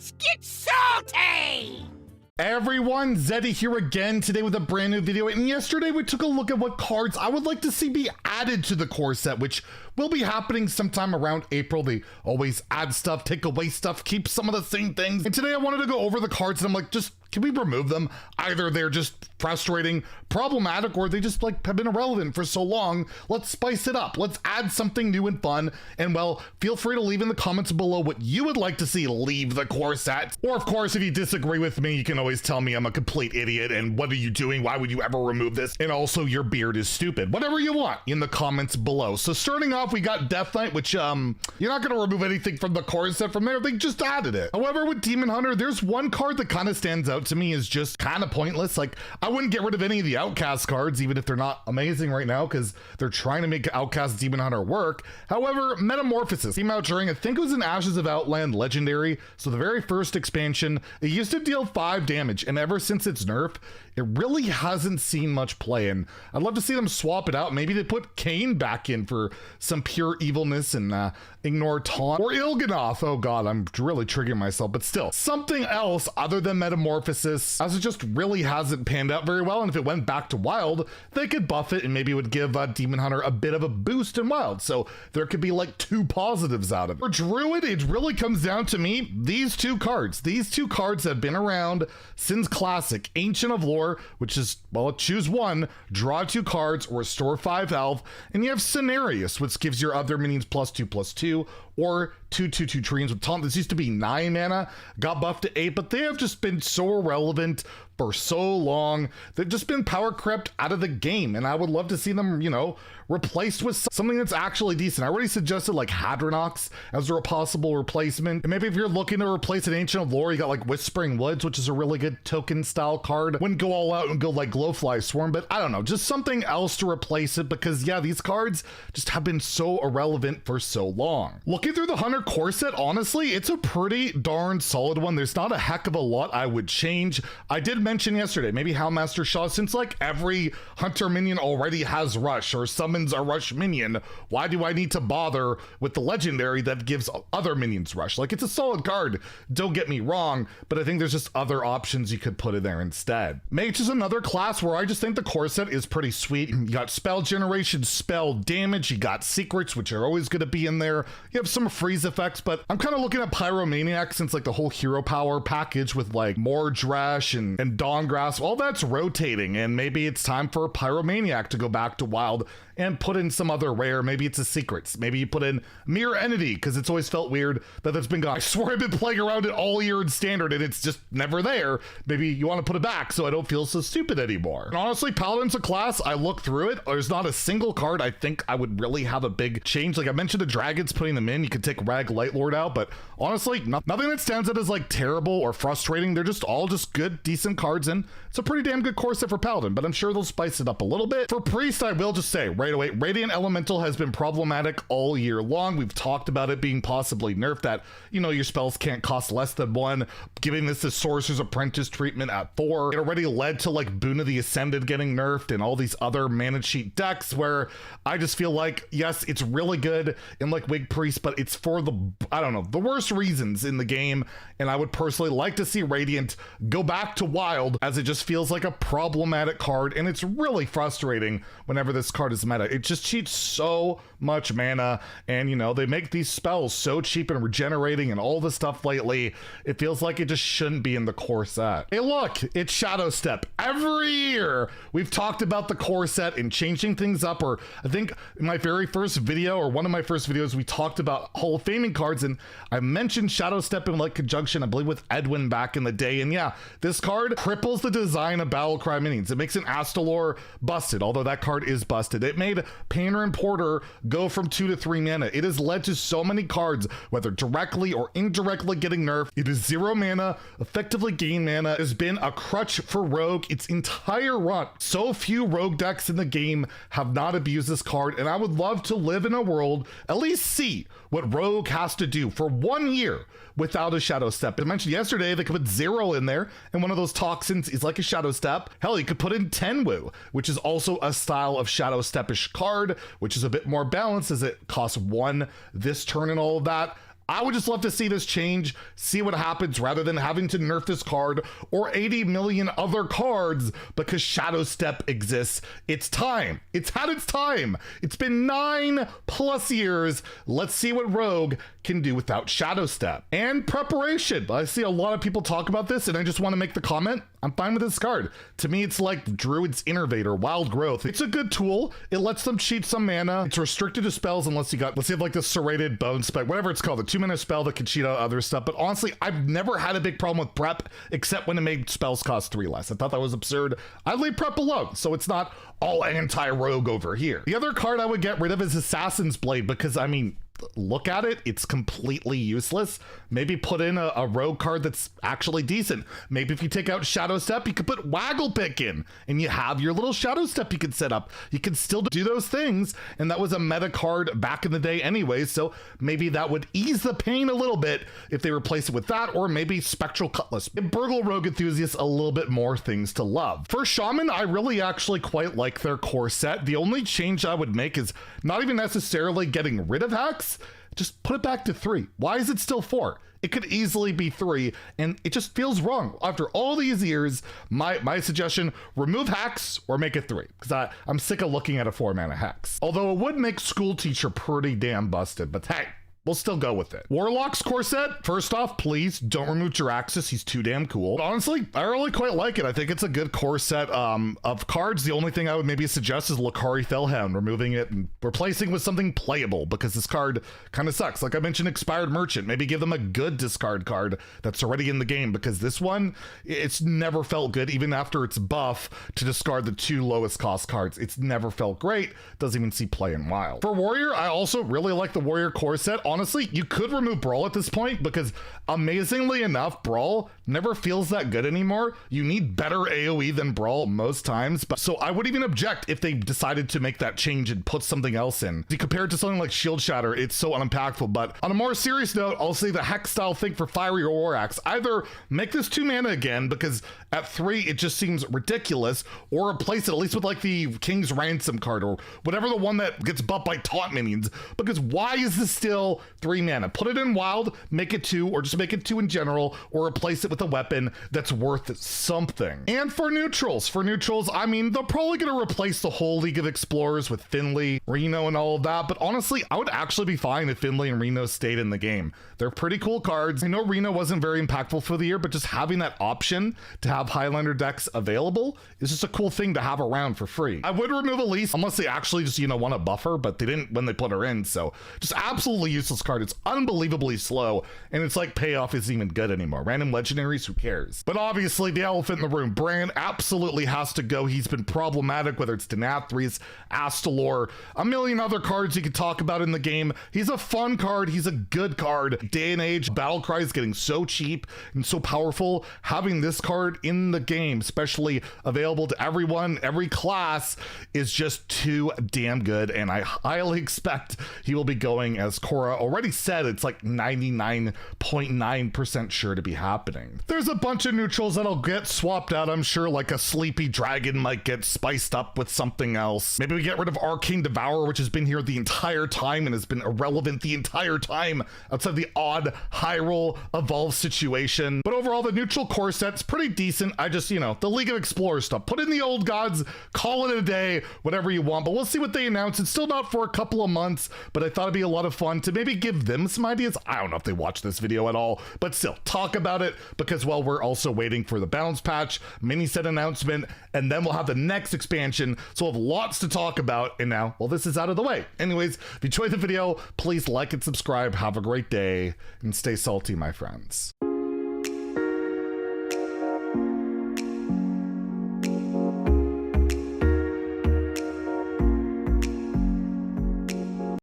Let's get salty! Everyone, Zeddy here again today with a brand new video, and yesterday we took a look at what cards I would like to see be added to the core set, which will be happening sometime around April. They always add stuff, take away stuff, keep some of the same things, and today I wanted to go over the cards and I'm like, can we remove them? Either they're just frustrating, problematic, or they just have been irrelevant for so long. Let's spice it up. Let's add something new and fun. And well, feel free to leave in the comments below what you would like to see leave the core set. Or of course, if you disagrey with me, you can always tell me I'm a complete idiot and what are you doing? Why would you ever remove this? And also your beard is stupid. Whatever you want in the comments below. So starting off, we got Death Knight, which you're not gonna remove anything from the core set from there. They just added it. However, with Demon Hunter, there's one card that kind of stands out to me is just kind of pointless. Like, I wouldn't get rid of any of the Outcast cards, even if they're not amazing right now, because they're trying to make Outcast Demon Hunter work. However, Metamorphosis came out during, I think it was in Ashes of Outland Legendary, so the very first expansion. It used to deal 5 damage, and ever since its nerf, it really hasn't seen much play, and I'd love to see them swap it out. Maybe they put Kane back in for some pure evilness and ignore Taunt, or Il'gynoth. Oh god, I'm really triggering myself, but still, something else other than Metamorphosis, as it just really hasn't panned out very well, and if it went back to Wild, they could buff it, and maybe it would give Demon Hunter a bit of a boost in Wild, so there could be like 2 positives out of it. For Druid, it really comes down to me, these two cards. These 2 cards have been around since Classic. Ancient of Lore, which is, well, choose one, draw 2 cards, or restore 5 health, and you have Cenarius, which gives your other minions +2/+2, or 2/2/2 trees with Taunt. This used to be 9 mana, got buffed to 8, but they have just been so irrelevant for so long. They've just been power crept out of the game, and I would love to see them, replaced with something that's actually decent. I already suggested like Hadronox as a possible replacement. And maybe if you're looking to replace an Ancient of Lore, you got like Whispering Woods, which is a really good token style card. Wouldn't go all out and go like Glowfly Swarm, but I don't know, just something else to replace it, because yeah, these cards just have been so irrelevant for so long. Looking through the Hunter core set, honestly, it's a pretty darn solid one. There's not a heck of a lot I would change. I did mention yesterday, maybe Howlmaster Shaw, since like every Hunter minion already has Rush or summons a Rush minion, why do I need to bother with the legendary that gives other minions Rush? Like, it's a solid card, don't get me wrong, but I think there's just other options you could put in there instead. Mage is another class where I just think the core set is pretty sweet. You got spell generation, spell damage, you got secrets, which are always going to be in there. You have some freeze effects, but I'm kind of looking at Pyromaniac, since like the whole hero power package with like Mordresh and Dawngrasp, all that's rotating, and maybe it's time for a Pyromaniac to go back to Wild and put in some other rare. Maybe it's a secrets. Maybe you put in Mirror Entity, because it's always felt weird that that's been gone. I swear I've been playing around it all year in Standard and it's just never there. Maybe you want to put it back so I don't feel so stupid anymore. And honestly, Paladin's a class, I look through it, there's not a single card I think I would really have a big change. Like I mentioned the dragons, putting them in, you could take Rag Lightlord out, but honestly, nothing that stands out as like terrible or frustrating. They're just all just good, decent cards, and it's a pretty damn good core set for Paladin, but I'm sure they'll spice it up a little bit. For Priest, I will just say right away, Radiant Elemental has been problematic all year long. We've talked about it being possibly nerfed, that, your spells can't cost less than 1, giving this the Sorcerer's Apprentice treatment at 4. It already led to like Boon of the Ascended getting nerfed and all these other mana cheat decks, where I just feel like, yes, it's really good in like Wig Priest, but it's for the, I don't know, the worst reasons in the game, and I would personally like to see Radiant go back to Wild, as it just feels like a problematic card, and it's really frustrating whenever this card is meta. It just cheats so much mana, and they make these spells so cheap and regenerating and all the stuff lately. It feels like it just shouldn't be in the core set. Hey look, it's Shadow Step. Every year we've talked about the core set and changing things up, or I think in my very first video, or one of my first videos, we talked about Hall of Faming cards, and I mentioned Shadow Step in like conjunction, I believe, with Edwin back in the day. And yeah, this card cripples the design of Battlecry minions. It makes an Astalor busted, although that card is busted. It made Painter and Porter go from 2 to 3 mana. It has led to so many cards, whether directly or indirectly, getting nerfed. It is 0 mana, effectively gain mana. It has been a crutch for Rogue its entire run. So few Rogue decks in the game have not abused this card, and I would love to live in a world, at least see what Rogue has to do for 1 year without a Shadow Step. I mentioned yesterday they could put 0 in there, and one of those toxins is like a Shadow Step. Hell, you could put in Tenwu, which is also a style of Shadow Step-ish card, which is a bit more balanced as it costs 1 this turn and all of that. I would just love to see this change, see what happens rather than having to nerf this card or 80 million other cards because Shadow Step exists. It's time. It's had its time. It's been 9+ years. Let's see what Rogue can do without Shadow Step. And preparation. I see a lot of people talk about this and I just want to make the comment, I'm fine with this card. To me, it's like Druid's Innervator, Wild Growth. It's a good tool. It lets them cheat some mana. It's restricted to spells unless you got, let's say like the Serrated Bone Spec, whatever it's called, the 2-mana spell that can cheat out other stuff. But honestly, I've never had a big problem with prep except when it made spells cost 3 less. I thought that was absurd. I leave prep alone, so it's not all anti-rogue over here. The other card I would get rid of is Assassin's Blade because, I mean, look at it, it's completely useless. Maybe put in a rogue card that's actually decent. Maybe if you take out Shadow Step, you could put Waggle Pick in and you have your little Shadow Step you can set up. You can still do those things, and that was a meta card back in the day anyway, so maybe that would ease the pain a little bit if they replace it with that, or maybe Spectral Cutlass. Give Burgle Rogue enthusiasts a little bit more things to love. For Shaman, I really actually quite like their core set. The only change I would make is not even necessarily getting rid of Hex, just put it back to 3. Why is it still 4? It could easily be 3, and it just feels wrong. After all these years, my suggestion, remove Hex or make it 3, because I'm sick of looking at a 4-mana Hex. Although it would make School Teacher pretty damn busted, but hey, we'll still go with it. Warlock's core set, first off, please don't remove Jiraxis. He's too damn cool. But honestly, I really quite like it. I think it's a good core set of cards. The only thing I would maybe suggest is Lakari Fellhound, removing it and replacing with something playable because this card kind of sucks. Like I mentioned, Expired Merchant. Maybe give them a good discard card that's already in the game because this one, it's never felt good even after its buff to discard the 2 lowest cost cards. It's never felt great. Doesn't even see play in Wild. For Warrior, I also really like the Warrior core set. Honestly, you could remove Brawl at this point because amazingly enough, Brawl never feels that good anymore. You need better AoE than Brawl most times. But so I would even object if they decided to make that change and put something else in. You compare it to something like Shield Shatter, it's so unimpactful. But on a more serious note, I'll say the Hex style thing for Fiery or War Axe. Either make this 2 mana again because at 3 it just seems ridiculous, or replace it at least with like the King's Ransom card or whatever, the one that gets buffed by taunt minions. Because why is this still 3 mana? Put it in Wild, make it 2, or just make it 2 in general, or replace it with a weapon that's worth something. And for neutrals, I mean, they're probably going to replace the whole League of Explorers with Finley, Reno, and all of that, but honestly, I would actually be fine if Finley and Reno stayed in the game. They're pretty cool cards. I know Reno wasn't very impactful for the year, but just having that option to have Highlander decks available is just a cool thing to have around for free. I would remove Elise unless they actually just, want to buff her, but they didn't when they put her in, so just absolutely useless card. It's unbelievably slow, and it's like payoff isn't even good anymore. Random legendaries, who cares? But obviously, the elephant in the room, Bran absolutely has to go. He's been problematic, whether it's Denathrius, Astalor, a million other cards you could talk about in the game. He's a fun card. He's a good card. Day and age, Battlecry is getting so cheap and so powerful. Having this card in the game, especially available to everyone, every class, is just too damn good, and I highly expect he will be going, as Cora already said, it's like 99.9% sure to be happening. There's a bunch of neutrals that'll get swapped out, I'm sure, like a Sleepy Dragon might get spiced up with something else. Maybe we get rid of Arcane Devourer, which has been here the entire time and has been irrelevant the entire time outside the odd high roll evolve situation. But overall, the neutral core set's pretty decent. I just, the League of Explorers stuff. Put in the old gods, call it a day, whatever you want, but we'll see what they announce. It's still not for a couple of months, but I thought it'd be a lot of fun to maybe give them some ideas. I don't know if they watch this video at all, but still talk about it because, well, we're also waiting for the balance patch, mini set announcement, and then we'll have the next expansion. So we'll have lots to talk about. And now, well, this is out of the way. Anyways, if you enjoyed the video, please like and subscribe. Have a great day and stay salty, my friends.